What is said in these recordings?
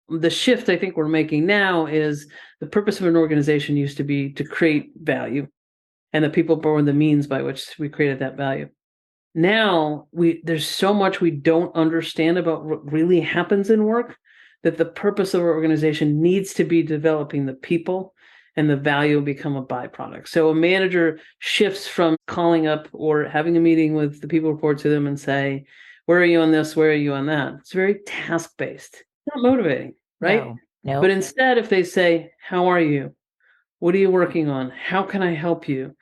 the shift I think we're making now is the purpose of an organization used to be to create value, and the people were the means by which we created that value. Now there's so much we don't understand about what really happens in work that the purpose of our organization needs to be developing the people, and the value will become a byproduct. So a manager shifts from calling up or having a meeting with the people who report to them and say, where are you on this? Where are you on that? It's very task-based. It's not motivating, right? No, no. But instead, if they say, how are you? What are you working on? How can I help you?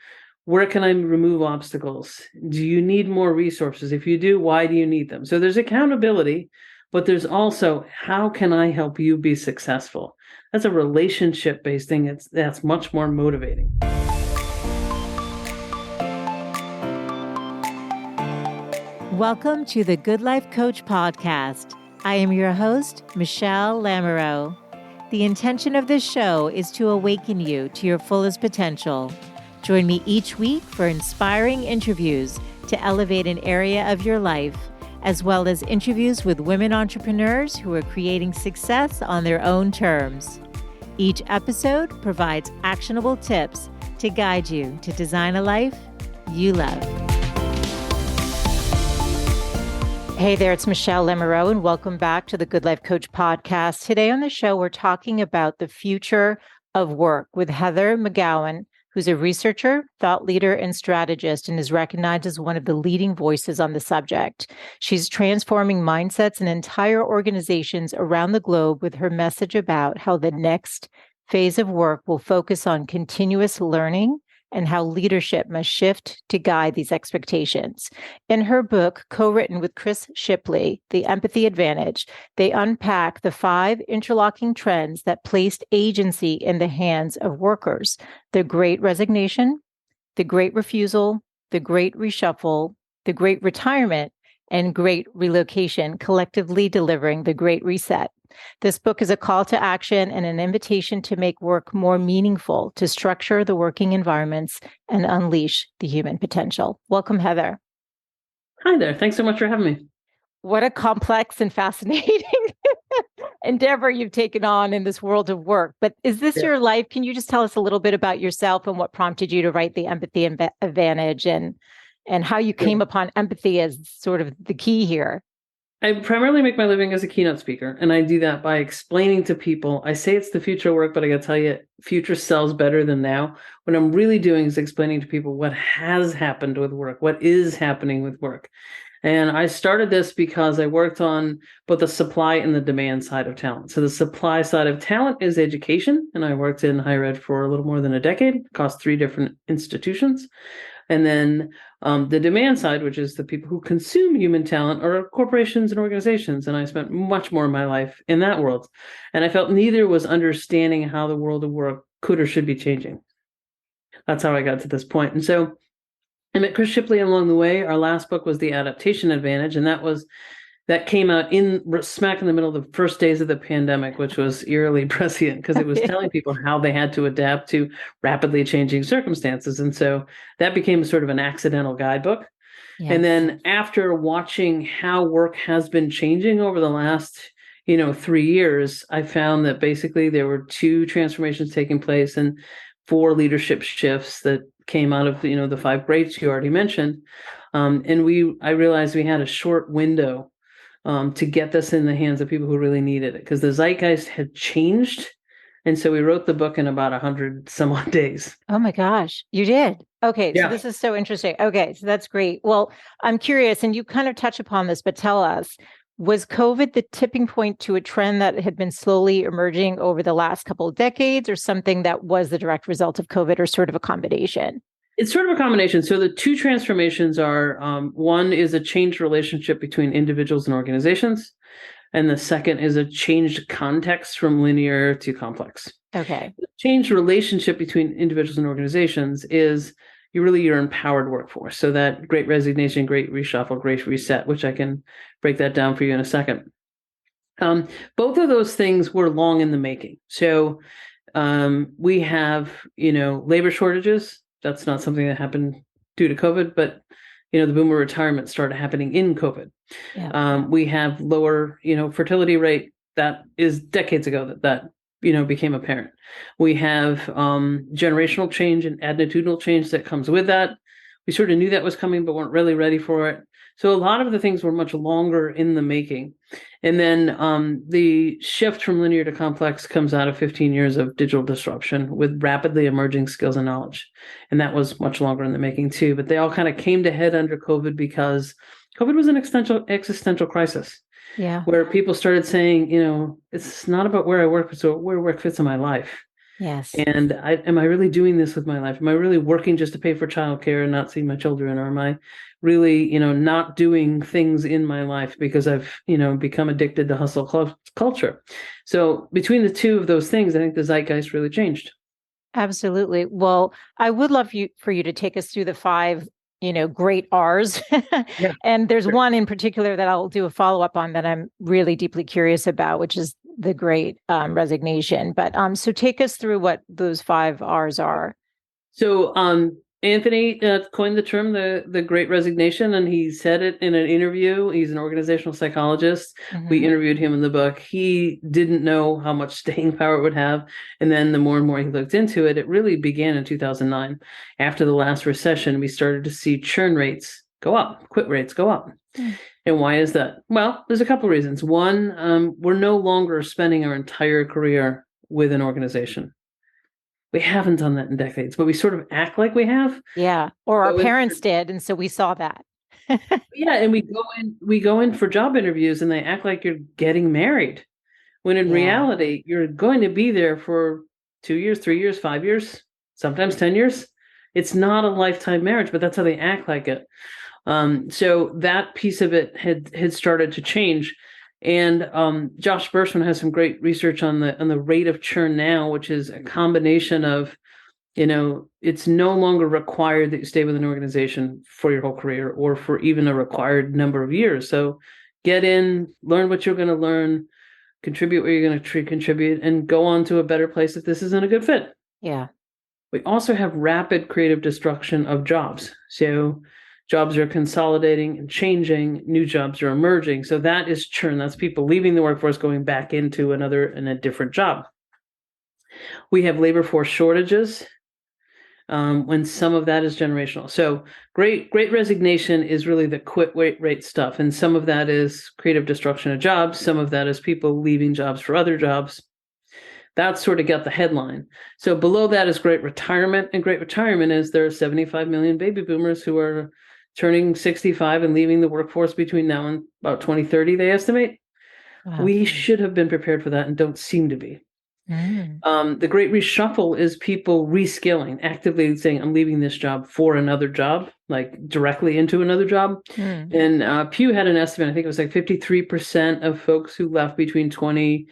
Where can I remove obstacles? Do you need more resources? If you do, why do you need them? So there's accountability, but there's also, how can I help you be successful? That's a relationship-based thing. That's much more motivating. Welcome to the Good Life Coach podcast. I am your host, Michelle Lamoureux. The intention of this show is to awaken you to your fullest potential. Join me each week for inspiring interviews to elevate an area of your life, as well as interviews with women entrepreneurs who are creating success on their own terms. Each episode provides actionable tips to guide you to design a life you love. Hey there, it's Michelle Lamoureux, and welcome back to the Good Life Coach podcast. Today on the show, we're talking about the future of work with Heather McGowan, who's a researcher, thought leader, and strategist, and is recognized as one of the leading voices on the subject. She's transforming mindsets and entire organizations around the globe with her message about how the next phase of work will focus on continuous learning and how leadership must shift to guide these expectations. In her book, co-written with Chris Shipley, The Empathy Advantage, they unpack the 5 interlocking trends that placed agency in the hands of workers: the Great Resignation, the Great Refusal, the Great Reshuffle, the Great Retirement, and Great Relocation, collectively delivering the Great Reset. This book is a call to action and an invitation to make work more meaningful, to structure the working environments and unleash the human potential. Welcome, Heather. Hi there. Thanks so much for having me. What a complex and fascinating endeavor you've taken on in this world of work. But is this your life? Can you just tell us a little bit about yourself and what prompted you to write The Empathy Advantage, and how you came upon empathy as sort of the key here? I primarily make my living as a keynote speaker, and I do that by explaining to people. I say it's the future of work, but I got to tell you, future sells better than now. What I'm really doing is explaining to people what has happened with work, what is happening with work. And I started this because I worked on both the supply and the demand side of talent. So the supply side of talent is education, and I worked in higher ed for a little more than a decade across 3 different institutions. And then the demand side, which is the people who consume human talent, are corporations and organizations. And I spent much more of my life in that world. And I felt neither was understanding how the world of work could or should be changing. That's how I got to this point. And so I met Chris Shipley along the way. Our last book was The Adaptation Advantage, and that came out in smack in the middle of the first days of the pandemic, which was eerily prescient because it was telling people how they had to adapt to rapidly changing circumstances. And so that became sort of an accidental guidebook. Yes. And then after watching how work has been changing over the last 3 years, I found that basically there were 2 transformations taking place and 4 leadership shifts that came out of the 5 greats you already mentioned. I realized we had a short window to get this in the hands of people who really needed it, because the zeitgeist had changed. And so we wrote the book in about 100 some odd days. Oh my gosh, you did. Okay, yeah. So this is so interesting. Okay, so that's great. Well, I'm curious, and you kind of touch upon this, but tell us, was COVID the tipping point to a trend that had been slowly emerging over the last couple of decades, or something that was the direct result of COVID, or sort of a combination? It's sort of a combination. So the 2 transformations are, one is a changed relationship between individuals and organizations. And the second is a changed context from linear to complex. Okay. The changed relationship between individuals and organizations is your empowered workforce. So that Great Resignation, Great Reshuffle, Great Reset, which I can break that down for you in a second. Both of those things were long in the making. So we have, labor shortages. That's not something that happened due to COVID, but the boomer retirement started happening in COVID. Yeah. We have lower, fertility rate. that is decades ago that became apparent. We have generational change and attitudinal change that comes with that. We sort of knew that was coming, but weren't really ready for it. So a lot of the things were much longer in the making. And then the shift from linear to complex comes out of 15 years of digital disruption with rapidly emerging skills and knowledge. And that was much longer in the making too. But they all kind of came to head under COVID because COVID was an existential crisis. Yeah. Where people started saying, it's not about where I work, it's where work fits in my life. Yes. And am I really doing this with my life? Am I really working just to pay for childcare and not see my children? Or am I really, not doing things in my life because I've, become addicted to hustle culture? So between the two of those things, I think the zeitgeist really changed. Absolutely. Well, I would love for you to take us through the 5, great R's. Yeah, and there's sure. one in particular that I'll do a follow-up on that I'm really deeply curious about, which is the Great Resignation. But so take us through what those 5 R's are. So Anthony coined the term the Great Resignation, and he said it in an interview. He's an organizational psychologist. Mm-hmm. We interviewed him in the book. He didn't know how much staying power it would have. And then the more and more he looked into it, it really began in 2009. After the last recession, we started to see churn rates go up, quit rates go up. Mm. And why is that? Well, there's a couple of reasons. One, we're no longer spending our entire career with an organization. We haven't done that in decades, but we sort of act like we have. Yeah. Or our parents did. And so we saw that. Yeah. And we go in for job interviews and they act like you're getting married. When in reality, you're going to be there for 2 years, 3 years, 5 years, sometimes 10 years. It's not a lifetime marriage, but that's how they act like it. So that piece of it had started to change. And Josh Bershman has some great research on the rate of churn now, which is a combination of, it's no longer required that you stay with an organization for your whole career or for even a required number of years. So get in, learn what you're going to learn, contribute where you're going to contribute, and go on to a better place if this isn't a good fit. Yeah. We also have rapid creative destruction of jobs. So jobs are consolidating and changing, new jobs are emerging. So that is churn. That's people leaving the workforce, going back into a different job. We have labor force shortages when some of that is generational. So great resignation is really the quit rate stuff. And some of that is creative destruction of jobs. Some of that is people leaving jobs for other jobs. That's sort of got the headline. So below that is great retirement. And great retirement is there are 75 million baby boomers who are turning 65 and leaving the workforce between now and about 2030, they estimate. Wow. We should have been prepared for that and don't seem to be. The great reshuffle is people reskilling, actively saying, I'm leaving this job for another job, like directly into another job. And Pew had an estimate, I think it was like 53% of folks who left between 20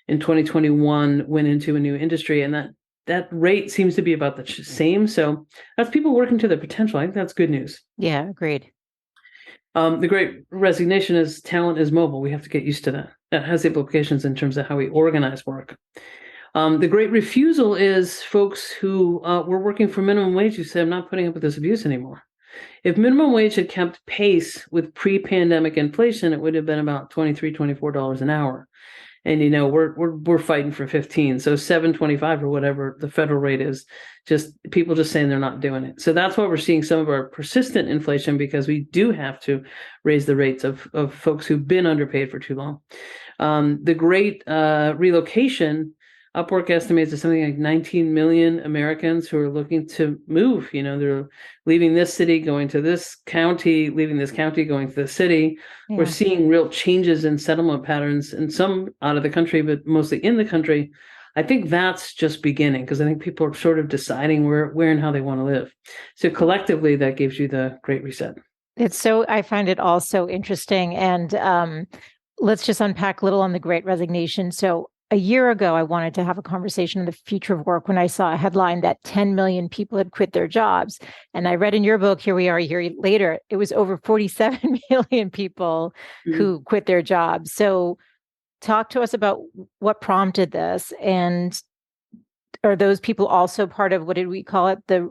and 2021 went into a new industry. And that rate seems to be about the same. So that's people working to their potential. I think that's good news. Yeah, agreed. The Great Resignation is talent is mobile. We have to get used to that. That has implications in terms of how we organize work. The Great Refusal is folks who were working for minimum wage who said, I'm not putting up with this abuse anymore. If minimum wage had kept pace with pre-pandemic inflation, it would have been about $23, $24 an hour. And we're fighting for 15, so $7.25 or whatever the federal rate is. Just people just saying they're not doing it. So that's why we're seeing some of our persistent inflation, because we do have to raise the rates of folks who've been underpaid for too long. The Great Relocation, Upwork estimates there's something like 19 million Americans who are looking to move. They're leaving this city, going to this county, leaving this county, going to the city. Yeah. We're seeing real changes in settlement patterns, and some out of the country, but mostly in the country. I think that's just beginning, because I think people are sort of deciding where and how they want to live. So collectively, that gives you the Great Reset. I find it all so interesting. And let's just unpack a little on the Great Resignation. So a year ago, I wanted to have a conversation on the future of work when I saw a headline that 10 million people had quit their jobs. And I read in your book, here we are a year later, it was over 47 million people who quit their jobs. So talk to us about what prompted this. And are those people also part of, what did we call it? The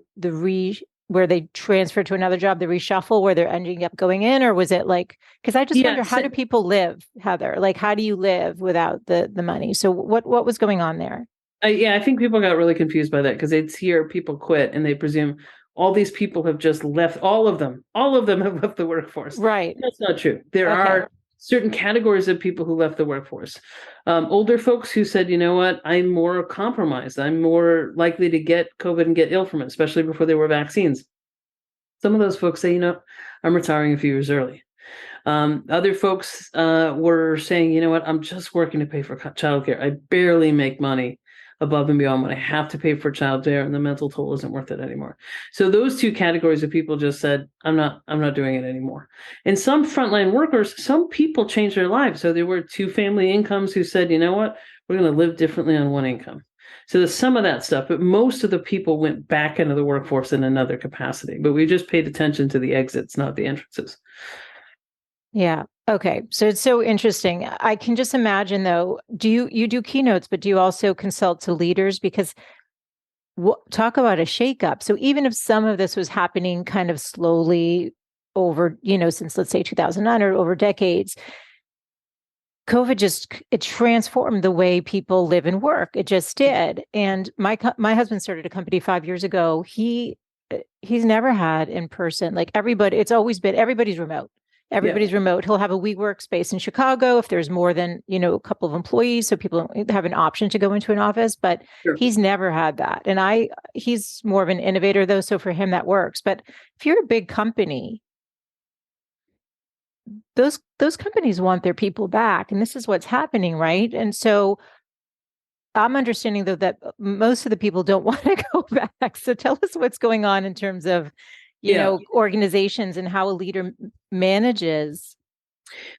where they transfer to another job, the reshuffle where they're ending up going in, or was it like, because I just wonder, Yes. how do people live, Heather? Like, how do you live without the money? So what was going on there? Yeah, I think people got really confused by that because they'd hear people quit and they presume all these people have just left. All of them have left the workforce. Right. That's not true. There Okay. are certain categories of people who left the workforce. Older folks who said, you know what, I'm more compromised. I'm more likely to get COVID and get ill from it, especially before there were vaccines. Some of those folks say, I'm retiring a few years early. Other folks were saying, you know what, I'm just working to pay for childcare. I barely make money above and beyond what I have to pay for childcare, and the mental toll isn't worth it anymore. So those two categories of people just said, I'm not doing it anymore. And some frontline workers, some people changed their lives. So there were two family incomes who said, you know what, we're going to live differently on one income. So there's some of that stuff, but most of the people went back into the workforce in another capacity. But we just paid attention to the exits, not the entrances. Yeah. Okay. So it's so interesting. I can just imagine though, you do keynotes, but do you also consult to leaders? Because talk about a shakeup. So even if some of this was happening kind of slowly over, since let's say 2009 or over decades, COVID it transformed the way people live and work. It just did. And my husband started a company 5 years ago. He's never had in person, like it's always been, everybody's remote. Everybody's remote. He'll have a WeWork space in Chicago if there's more than, a couple of employees. So people don't have an option to go into an office, but Sure. He's never had that. And he's more of an innovator though. So for him, that works. But if you're a big company, those companies want their people back. And this is what's happening, right? And so I'm understanding though that most of the people don't want to go back. So tell us what's going on in terms of organizations and how a leader manages.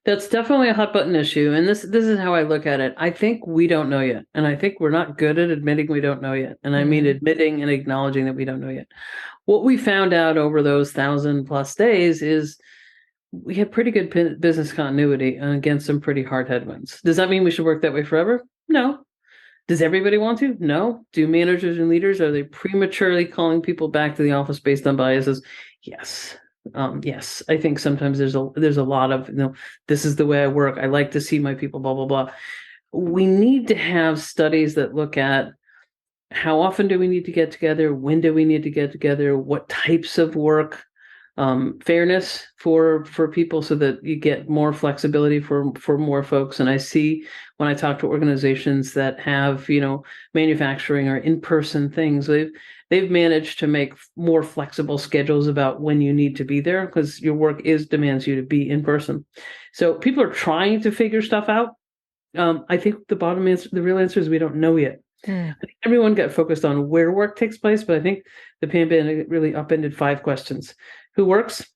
That's definitely a hot button issue. And this is how I look at it. I think we don't know yet. And I think we're not good at admitting we don't know yet. And I mean admitting and acknowledging that we don't know yet. What we found out over those 1,000+ days is we had pretty good business continuity against some pretty hard headwinds. Does that mean we should work that way forever? No. Does everybody want to? No. Do managers and leaders, are they prematurely calling people back to the office based on biases? Yes. Yes. I think sometimes there's a lot of, this is the way I work. I like to see my people, blah, blah, blah. We need to have studies that look at how often do we need to get together? When do we need to get together? What types of work? Fairness for people so that you get more flexibility for more folks. And I see when I talk to organizations that have, manufacturing or in-person things, they've managed to make more flexible schedules about when you need to be there because your work demands you to be in person. So people are trying to figure stuff out. I think the real answer is we don't know yet. I think everyone got focused on where work takes place, but I think the pandemic really upended 5 questions. Who works?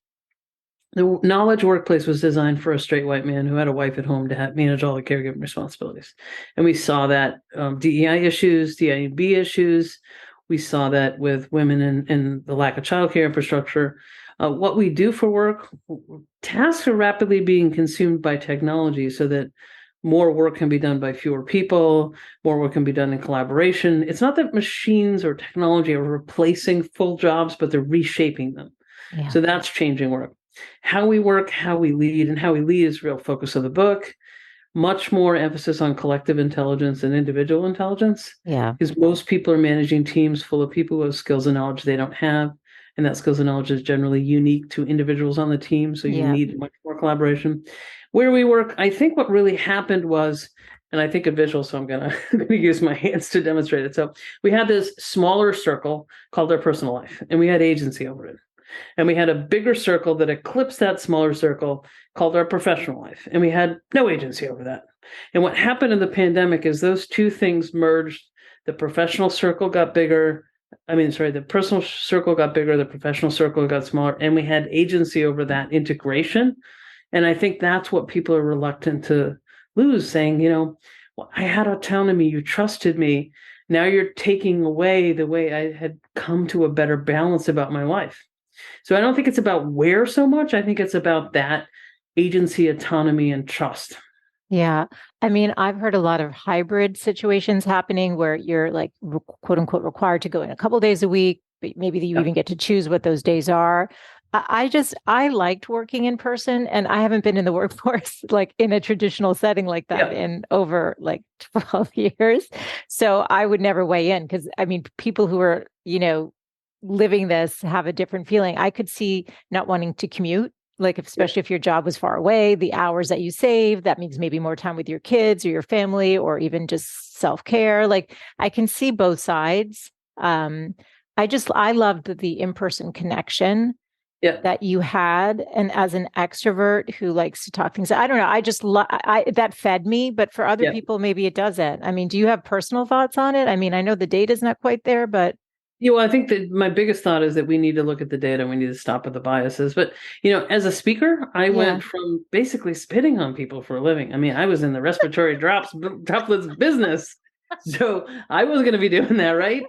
The knowledge workplace was designed for a straight white man who had a wife at home to manage all the caregiving responsibilities. And we saw that DEI issues, DIB issues. We saw that with women and the lack of childcare infrastructure. What we do for work, tasks are rapidly being consumed by technology so that more work can be done by fewer people, more work can be done in collaboration. It's not that machines or technology are replacing full jobs, but they're reshaping them. Yeah. So that's changing work. How we work, how we lead, and how we lead is real focus of the book. Much more emphasis on collective intelligence and individual intelligence. Yeah. Because most people are managing teams full of people who have skills and knowledge they don't have. And that skills and knowledge is generally unique to individuals on the team. So you need much more collaboration. Where we work, I think what really happened was, and I think a visual, so I'm going to use my hands to demonstrate it. So we had this smaller circle called our personal life, and we had agency over it. And we had a bigger circle that eclipsed that smaller circle called our professional life. And we had no agency over that. And what happened in the pandemic is those two things merged. The professional circle got bigger. The personal circle got bigger. The professional circle got smaller. And we had agency over that integration. And I think that's what people are reluctant to lose, saying, well, I had autonomy. You trusted me. Now you're taking away the way I had come to a better balance about my life. So I don't think it's about where so much. I think it's about that agency, autonomy, and trust. Yeah. I've heard a lot of hybrid situations happening where you're like, quote unquote, required to go in a couple of days a week, but maybe you Yeah. even get to choose what those days are. I liked working in person, and I haven't been in the workforce like in a traditional setting like that Yeah. in over like 12 years. So I would never weigh in because I mean, people who are, living this have a different feeling. I could see not wanting to commute, like Yeah. especially if your job was far away, the hours that you save, that means maybe more time with your kids or your family, or even just self-care. Like I can see both sides. Um, I loved the in-person connection Yeah. that you had, and as an extrovert who likes to talk things, I don't know, I just that fed me, but for other Yeah. people maybe it doesn't. I mean, do you have personal thoughts on it? I mean, I know the data's not quite there, but Yeah, well, I think that my biggest thought is that we need to look at the data and we need to stop with the biases. But, as a speaker, I yeah, went from basically spitting on people for a living. I mean, I was in the respiratory droplets business. So I was going to be doing that, right?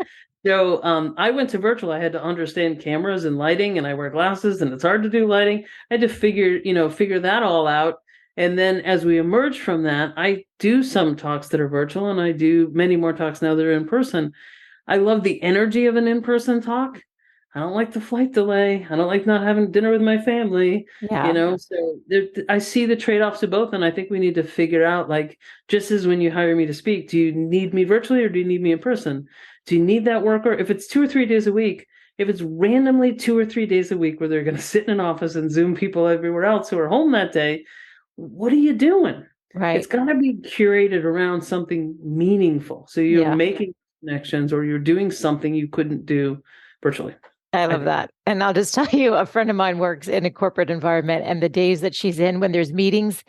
So I went to virtual. I had to understand cameras and lighting, and I wear glasses, and it's hard to do lighting. I had to figure that all out. And then as we emerge from that, I do some talks that are virtual, and I do many more talks now that are in person. I love the energy of an in-person talk. I don't like the flight delay. I don't like not having dinner with my family, yeah, So I see the trade-offs of both, and I think we need to figure out, like, just as when you hire me to speak, do you need me virtually or do you need me in person? Do you need that worker? If it's 2 or 3 days a week, if it's randomly 2 or 3 days a week where they're going to sit in an office and Zoom people everywhere else who are home that day, what are you doing? It's right, got to be curated around something meaningful. So you're yeah. making connections or you're doing something you couldn't do virtually. I I love think. that. And I'll just tell you, a friend of mine works in a corporate environment, and the days that she's in when there's meetings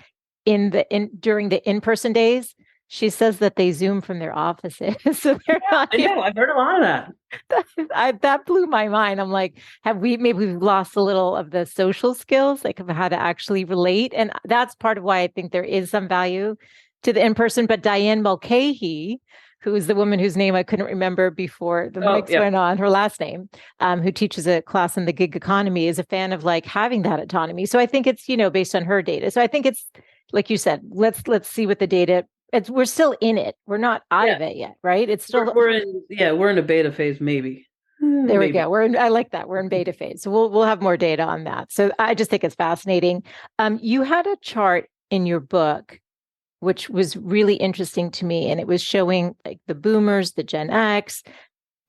in during the in-person days, she says that they Zoom from their offices. So they're Yeah, not I even know. I've heard a lot of that. that blew my mind. I'm like, have we maybe we've lost a little of the social skills, like of how to actually relate? And that's part of why I think there is some value to the in-person. But Diane Mulcahy, who is the woman whose name I couldn't remember before the Oh, mics yeah. went on, her last name, who teaches a class in the gig economy, is a fan of like having that autonomy. So I think it's, based on her data. So I think it's like you said, let's see what the data. We're still in it. We're not out Yeah. of it yet, right? It's We're, still we're in yeah, we're in a beta phase, maybe. there we Maybe. go. I like that. We're in beta phase. So we'll have more data on that. So I just think it's fascinating. You had a chart in your book which was really interesting to me, and it was showing like the boomers, the Gen X,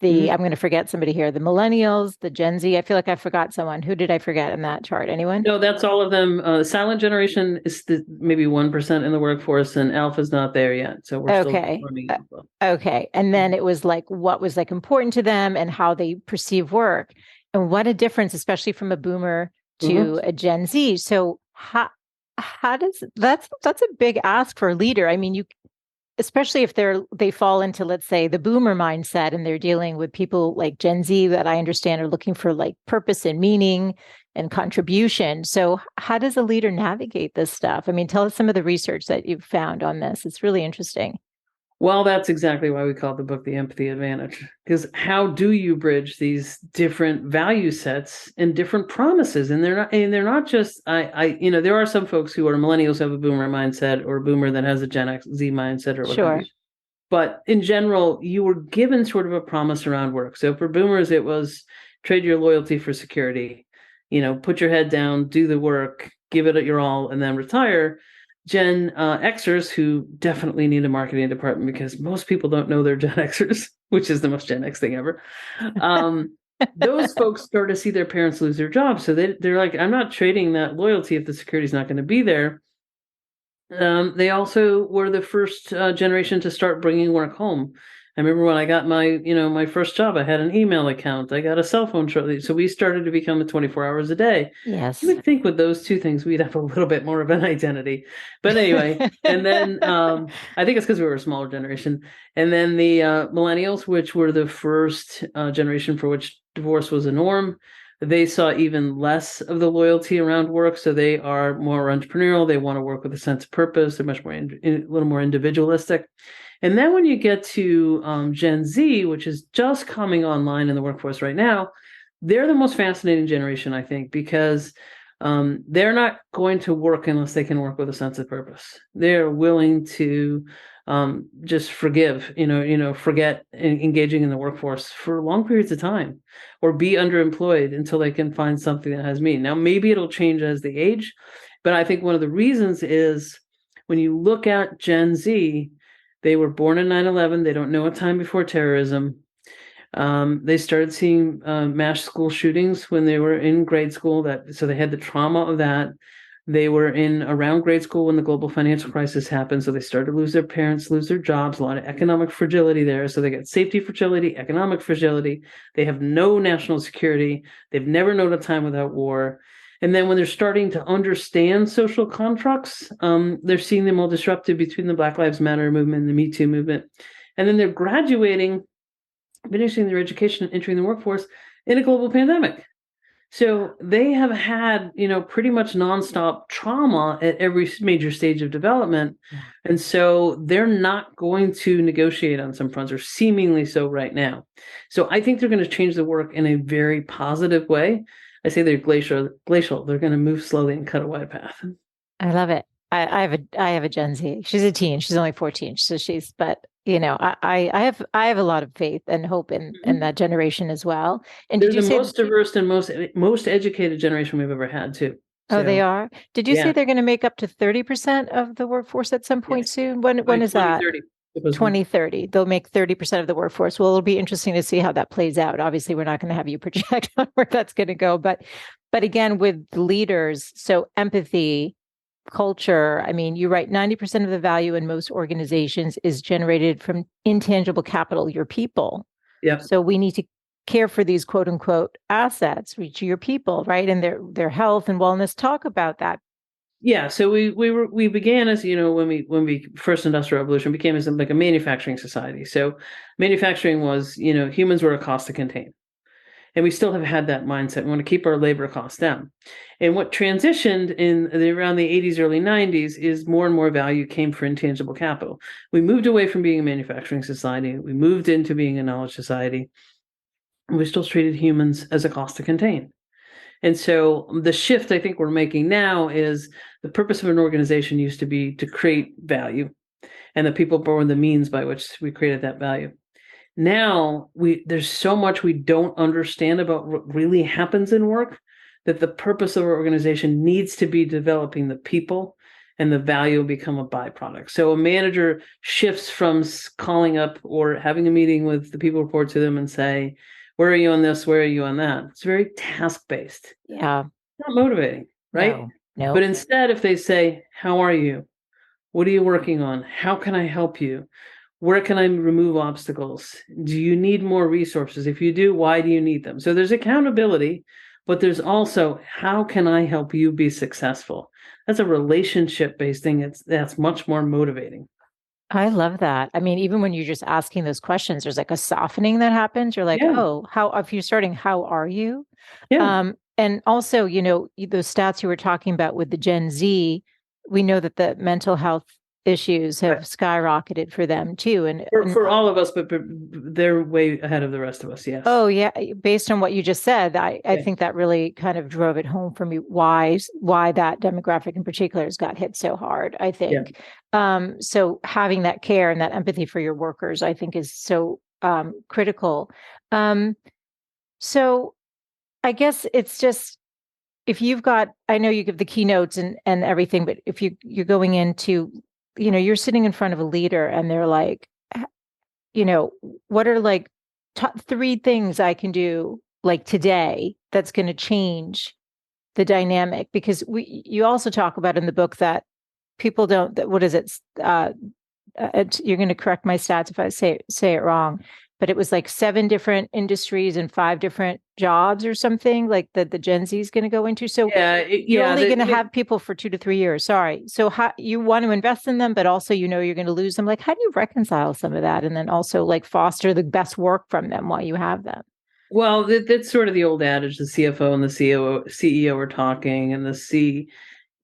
Mhm. I'm going to forget somebody here, the millennials, the Gen Z. I feel like I forgot someone. Who did I forget in that chart? Anyone? No, that's all of them. Silent generation is maybe 1% in the workforce, and alpha's not there yet. So we're still Okay. running alpha. Okay. And then it was like what was like important to them and how they perceive work. And what a difference, especially from a boomer Mhm. to a Gen Z. So how does that's a big ask for a leader. I mean, you especially if they fall into, let's say, the boomer mindset and they're dealing with people like Gen Z that I understand are looking for like purpose and meaning and contribution. So how does a leader navigate this stuff? I mean, tell us some of the research that you've found on this. It's really interesting. Well, that's exactly why we call the book The Empathy Advantage. Because how do you bridge these different value sets and different promises? And they're not just there are some folks who are millennials who have a boomer mindset or a boomer that has a Gen X Z mindset or what have you. Sure. But in general, you were given sort of a promise around work. So for boomers, it was trade your loyalty for security. Put your head down, do the work, give it your all, and then retire. Gen Xers who definitely need a marketing department because most people don't know they're Gen Xers, which is the most Gen X thing ever. Those folks start to see their parents lose their jobs. So they're like, I'm not trading that loyalty if the security's not going to be there. They also were the first generation to start bringing work home. I remember when I got my first job, I had an email account. I got a cell phone shortly. So we started to become a 24 hours a day. You Yes. would think with those two things, we'd have a little bit more of an identity. But anyway, and then I think it's because we were a smaller generation. And then the millennials, which were the first generation for which divorce was a norm, they saw even less of the loyalty around work. So they are more entrepreneurial. They want to work with a sense of purpose. They're much more, a little more individualistic. And then when you get to Gen Z, which is just coming online in the workforce right now, they're the most fascinating generation, I think, because they're not going to work unless they can work with a sense of purpose. They're willing to just forget engaging in the workforce for long periods of time, or be underemployed until they can find something that has meaning. Now, maybe it'll change as they age, but I think one of the reasons is when you look at Gen Z, they were born in 9/11. They don't know a time before terrorism. They started seeing mass school shootings when they were in grade school. So they had the trauma of that. They were in around grade school when the global financial crisis happened. So they started to lose their parents, lose their jobs, a lot of economic fragility there. So they got safety fragility, economic fragility. They have no national security. They've never known a time without war. And then when they're starting to understand social constructs, they're seeing them all disrupted between the Black Lives Matter movement and the Me Too movement. And then they're graduating, finishing their education and entering the workforce in a global pandemic. So they have had, pretty much nonstop trauma at every major stage of development. And so they're not going to negotiate on some fronts, or seemingly so right now. So I think they're going to change the work in a very positive way. I say they're glacial. They're going to move slowly and cut a wide path. I love it. I have a Gen Z. She's a teen. She's only 14. So I have a lot of faith and hope in that generation as well. And They're did you the say most diverse and most educated generation we've ever had too. Oh, they So, are? Did you say yeah, they're going to make up to 30% of the workforce at some point yes, soon? by When is that? 2030. Supposedly. 2030. They'll make 30% of the workforce. Well, it'll be interesting to see how that plays out. Obviously, we're not going to have you project on where that's going to go, but again, with leaders, so empathy, culture. I mean, you write 90% of the value in most organizations is generated from intangible capital, your people. Yeah. So we need to care for these quote unquote assets, which are your people, right? And their health and wellness. Talk about that. Yeah, so we began as, when we first industrial revolution became as like a manufacturing society. So manufacturing was, humans were a cost to contain. And we still have had that mindset. We want to keep our labor costs down. And what transitioned around the 80s, early 90s is more and more value came for intangible capital. We moved away from being a manufacturing society. We moved into being a knowledge society. And we still treated humans as a cost to contain. And so the shift I think we're making now is the purpose of an organization used to be to create value, and the people were the means by which we created that value. Now there's so much we don't understand about what really happens in work, that the purpose of our organization needs to be developing the people, and the value will become a byproduct. So a manager shifts from calling up or having a meeting with the people, report to them and say, where are you on this? Where are you on that? It's very task-based. Yeah. Not motivating, right? No. But instead, if they say, how are you? What are you working on? How can I help you? Where can I remove obstacles? Do you need more resources? If you do, why do you need them? So there's accountability, but there's also, how can I help you be successful? That's a relationship-based thing. That's much more motivating. I love that. I mean, even when you're just asking those questions, there's like a softening that happens. You're like, oh, if you're starting, how are you? Yeah. And also, those stats you were talking about with the Gen Z, we know that the mental health issues have skyrocketed for them too. And for all of us, but they're way ahead of the rest of us. Yes. Oh yeah. Based on what you just said, I think that really kind of drove it home for me why that demographic in particular has got hit so hard, I think. Yeah. So having that care and that empathy for your workers, I think is so critical. So I guess it's just, if you've got, I know you give the keynotes and everything, but if you're going into, you're sitting in front of a leader and they're like, what are like top 3 things I can do like today that's going to change the dynamic? Because you also talk about in the book that people don't, what is it? You're going to correct my stats if I say it wrong, but it was like 7 different industries and 5 different jobs or something like that the Gen Z is going to go into. So you're only going to have people for 2 to 3 years. Sorry. So how you want to invest in them, but also, you're going to lose them. Like, how do you reconcile some of that? And then also like foster the best work from them while you have them? Well, that's sort of the old adage, the CFO and the CEO are talking, and the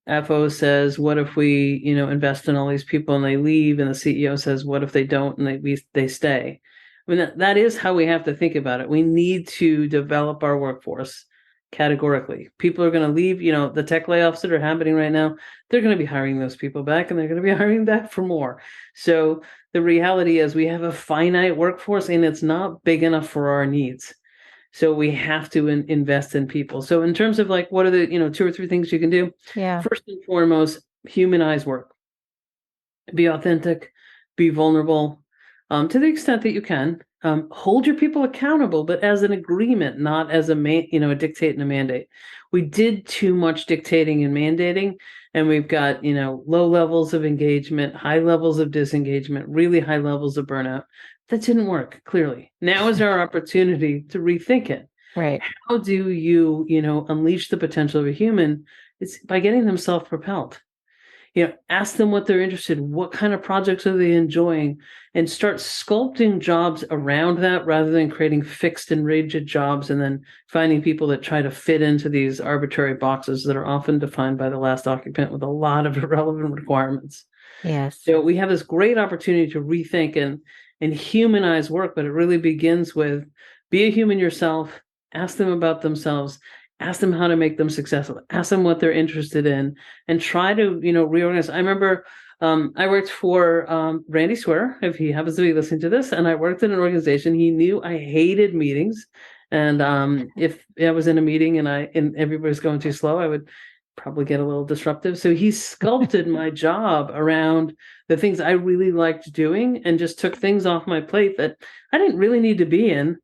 CFO says, what if we, invest in all these people and they leave? And the CEO says, what if they don't and they stay? I mean, that is how we have to think about it. We need to develop our workforce, categorically. People are going to leave, the tech layoffs that are happening right now, they're going to be hiring those people back, and they're going to be hiring back for more. So the reality is we have a finite workforce, and it's not big enough for our needs. So we have to invest in people. So in terms of like, what are the, 2 or 3 things you can do? Yeah. First and foremost, humanize work. Be authentic, be vulnerable, to the extent that you can. Hold your people accountable, but as an agreement, not as a dictate and a mandate. We did too much dictating and mandating, and we've got low levels of engagement, high levels of disengagement, really high levels of burnout. That didn't work. Clearly, now is our opportunity to rethink it. Right. How do you unleash the potential of a human? It's by getting them self-propelled. Ask them what they're interested in, what kind of projects are they enjoying, and start sculpting jobs around that rather than creating fixed and rigid jobs and then finding people that try to fit into these arbitrary boxes that are often defined by the last occupant with a lot of irrelevant requirements. Yes. So we have this great opportunity to rethink and humanize work, but it really begins with be a human yourself, ask them about themselves, ask them how to make them successful, ask them what they're interested in, and try to, reorganize. I remember I worked for Randy Swear, if he happens to be listening to this, and I worked in an organization. He knew I hated meetings. And if I was in a meeting and everybody was going too slow, I would probably get a little disruptive. So he sculpted my job around the things I really liked doing and just took things off my plate that I didn't really need to be in,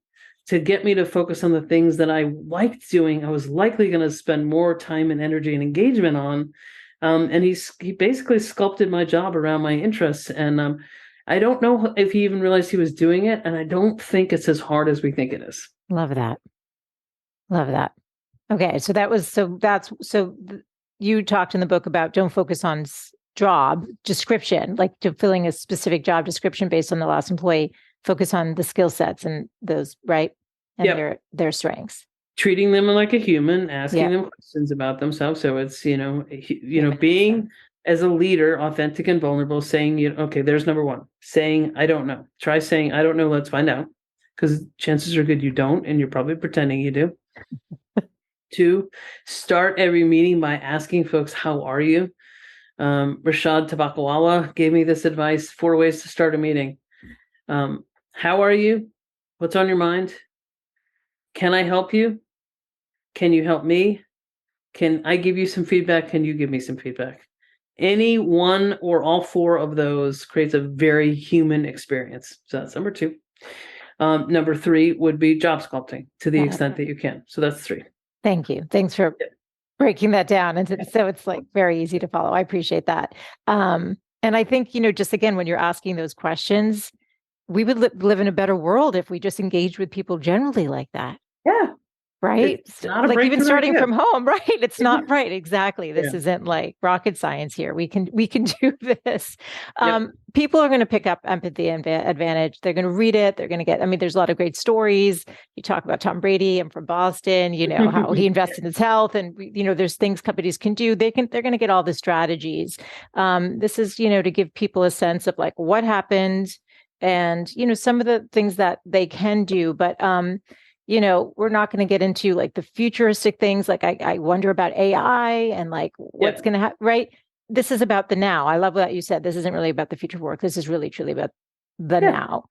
to get me to focus on the things that I liked doing. I was likely going to spend more time and energy and engagement on. And he basically sculpted my job around my interests. And I don't know if he even realized he was doing it. And I don't think it's as hard as we think it is. Love that. Love that. Okay. So you talked in the book about don't focus on job description, like to filling a specific job description based on the last employee, focus on the skill sets and those, right? And Yep. their strengths. Treating them like a human, asking them questions about themselves. So it's, being as a leader, authentic and vulnerable, saying, okay, there's number one, saying, I don't know. Try saying, I don't know, let's find out. Because chances are good you don't, and you're probably pretending you do. 2, start every meeting by asking folks, how are you? Rashad Tabakawala gave me this advice, 4 ways to start a meeting. How are you? What's on your mind? Can I help you? Can you help me? Can I give you some feedback? Can you give me some feedback? Any one or all 4 of those creates a very human experience. So that's number 2. Number 3 would be job sculpting to the extent that you can. So that's 3. Thank you. Thanks for breaking that down. And so it's like very easy to follow. I appreciate that. And I think, just again, when you're asking those questions, we would live in a better world if we just engaged with people generally like that. Yeah. Right. Like even starting from home, right? It's not right. Exactly. This isn't like rocket science here. We can do this. People are going to pick up empathy and advantage. They're going to read it. They're going to get, there's a lot of great stories. You talk about Tom Brady. I'm from Boston, how he invested in his health, and there's things companies can do. They're going to get all the strategies. This is, to give people a sense of like what happened and, some of the things that they can do, but, we're not going to get into like the futuristic things. Like I wonder about AI and like what's going to happen, right? This is about the now. I love what you said. This isn't really about the future of work. This is really, truly about the now.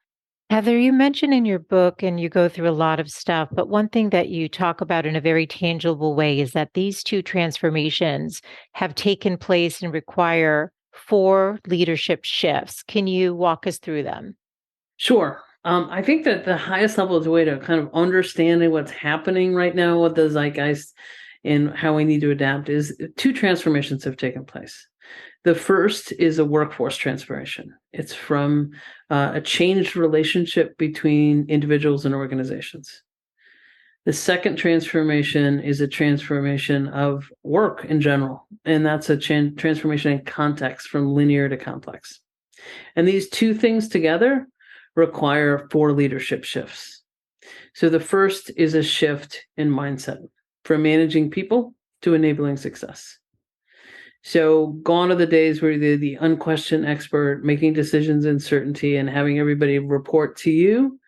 Heather, you mentioned in your book, and you go through a lot of stuff, but one thing that you talk about in a very tangible way is that these 2 transformations have taken place and require 4 leadership shifts. Can you walk us through them? Sure. I think that the highest level of the way to kind of understanding what's happening right now with the zeitgeist and how we need to adapt is 2 transformations have taken place. The first is a workforce transformation. It's from a changed relationship between individuals and organizations. The second transformation is a transformation of work in general, and that's a transformation in context from linear to complex. And these 2 things together require 4 leadership shifts. So the first is a shift in mindset from managing people to enabling success. So gone are the days where you're the unquestioned expert making decisions in certainty and having everybody report to you.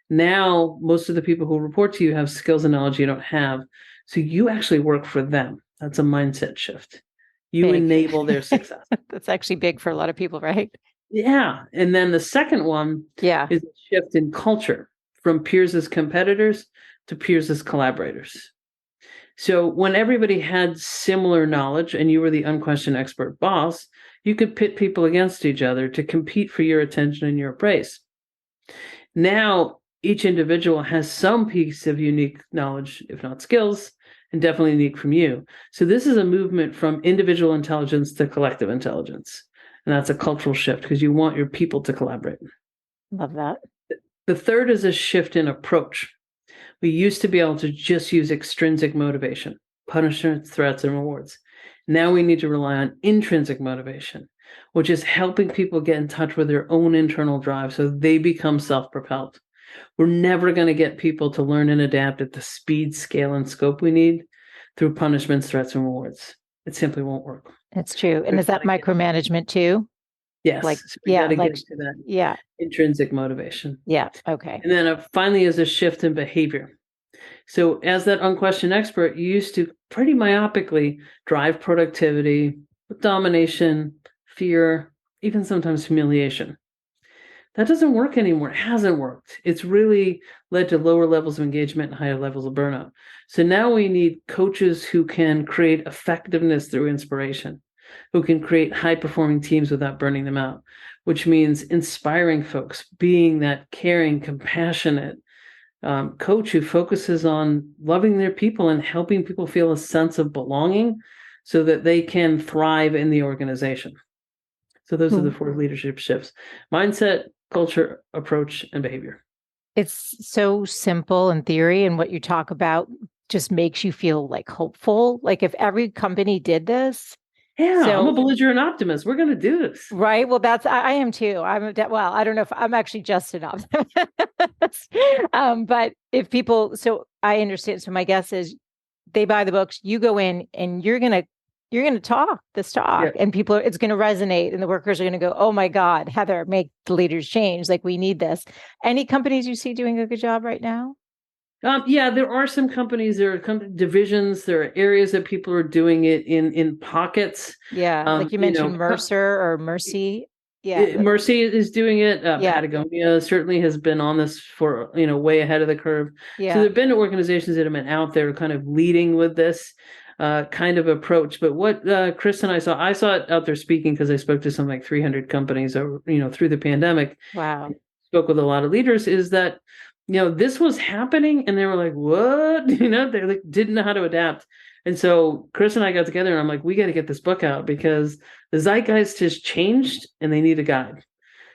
Now, most of the people who report to you have skills and knowledge you don't have. So you actually work for them. That's a mindset shift. You Big. enable their success. That's actually big for a lot of people, right? Yeah. And then the second one is a shift in culture from peers as competitors to peers as collaborators. So when everybody had similar knowledge and you were the unquestioned expert boss, you could pit people against each other to compete for your attention and your praise. Now, each individual has some piece of unique knowledge, if not skills, and definitely unique from you. So this is a movement from individual intelligence to collective intelligence. And that's a cultural shift because you want your people to collaborate. Love that. The third is a shift in approach. We used to be able to just use extrinsic motivation, punishments, threats, and rewards. Now we need to rely on intrinsic motivation, which is helping people get in touch with their own internal drive so they become self-propelled. We're never going to get people to learn and adapt at the speed, scale, and scope we need through punishments, threats, and rewards. It simply won't work. It's true. And is that micromanagement too? Yes. Like, so we got to get to that intrinsic motivation. Yeah. Okay. And then finally is a shift in behavior. So as that unquestioned expert, you used to pretty myopically drive productivity, domination, fear, even sometimes humiliation. That doesn't work anymore. It hasn't worked. It's really led to lower levels of engagement and higher levels of burnout. So now we need coaches who can create effectiveness through inspiration, who can create high-performing teams without burning them out, which means inspiring folks, being that caring, compassionate coach who focuses on loving their people and helping people feel a sense of belonging so that they can thrive in the organization. So those are the 4 leadership shifts: mindset, culture, approach, and behavior. It's so simple in theory, and what you talk about just makes you feel like hopeful. Like if every company did this. Yeah, I'm a belligerent optimist. We're going to do this. Right. Well, I am too. Well, I don't know if I'm actually just an optimist. But if people, so I understand. So my guess is they buy the books, you go in and you're going to talk this talk and people, it's going to resonate and the workers are going to go, oh my God, Heather, make the leaders change. Like we need this. Any companies you see doing a good job right now? There are some companies, there are divisions, there are areas that people are doing it in pockets. Yeah, like you mentioned Mercer or Mercy. Yeah, Mercy is doing it. Patagonia certainly has been on this for, way ahead of the curve. Yeah. So there have been organizations that have been out there kind of leading with this kind of approach. But what Chris and I saw it out there speaking because I spoke to some like 300 companies over, through the pandemic. Wow. Spoke with a lot of leaders, is that this was happening and they were like, what? They like didn't know how to adapt. And so Chris and I got together and I'm like, we got to get this book out because the zeitgeist has changed and they need a guide.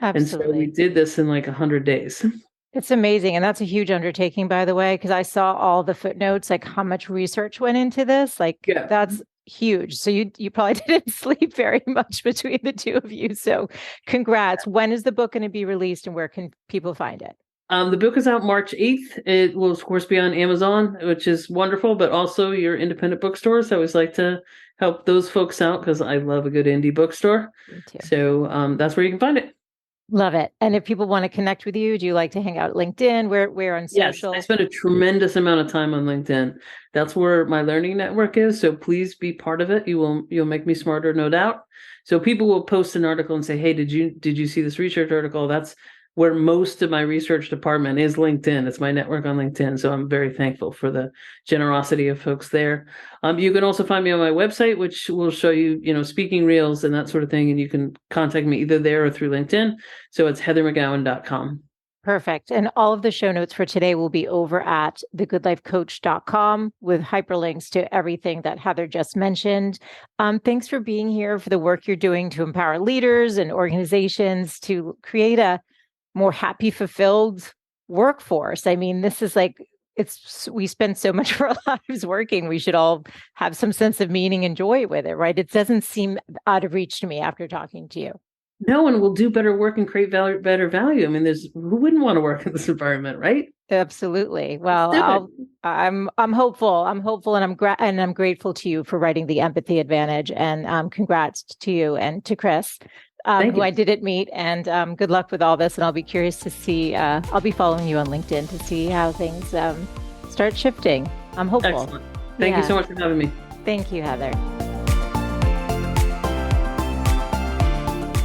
Absolutely. And so we did this in like 100 days. It's amazing. And that's a huge undertaking, by the way, because I saw all the footnotes, like how much research went into this. Like that's huge. So you probably didn't sleep very much between the two of you. So congrats. When is the book going to be released and where can people find it? The book is out March 8th. It will, of course, be on Amazon, which is wonderful, but also your independent bookstores. I always like to help those folks out because I love a good indie bookstore. Me too. So that's where you can find it. Love it. And if people want to connect with you, do you like to hang out at LinkedIn? Where on social? Yes, I spend a tremendous amount of time on LinkedIn. That's where my learning network is. So please be part of it. You'll make me smarter, no doubt. So people will post an article and say, hey, did you see this research article? That's where most of my research department is LinkedIn. It's my network on LinkedIn. So I'm very thankful for the generosity of folks there. You can also find me on my website, which will show you, speaking reels and that sort of thing. And you can contact me either there or through LinkedIn. So it's heathermcgowan.com. Perfect. And all of the show notes for today will be over at thegoodlifecoach.com with hyperlinks to everything that Heather just mentioned. Thanks for being here, for the work you're doing to empower leaders and organizations to create a more happy, fulfilled workforce. I mean, this is like, we spend so much of our lives working. We should all have some sense of meaning and joy with it, right? It doesn't seem out of reach to me after talking to you. No one will do better work and create better value. I mean, who wouldn't want to work in this environment, right? Absolutely. Well, I'm hopeful. I'm hopeful, and I'm grateful to you for writing The Empathy Advantage. And congrats to you and to Chris, who I didn't meet. And good luck with all this. And I'll be curious to see. I'll be following you on LinkedIn to see how things start shifting. I'm hopeful. Excellent. Thank you Yeah. so much for having me. Thank you, Heather.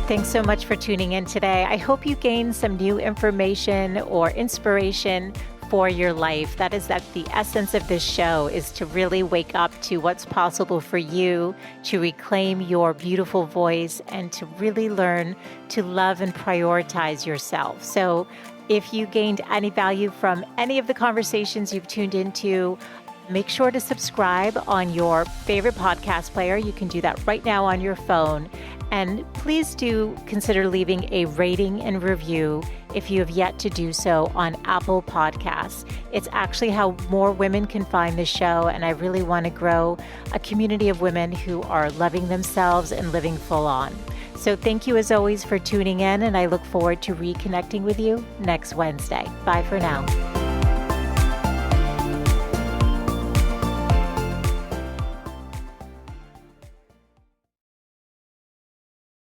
Thanks so much for tuning in today. I hope you gained some new information or inspiration for your life. That the essence of this show is to really wake up to what's possible for you, to reclaim your beautiful voice, and to really learn to love and prioritize yourself. So if you gained any value from any of the conversations you've tuned into, make sure to subscribe on your favorite podcast player. You can do that right now on your phone. And please do consider leaving a rating and review if you have yet to do so on Apple Podcasts. It's actually how more women can find the show. And I really want to grow a community of women who are loving themselves and living full on. So thank you as always for tuning in. And I look forward to reconnecting with you next Wednesday. Bye for now.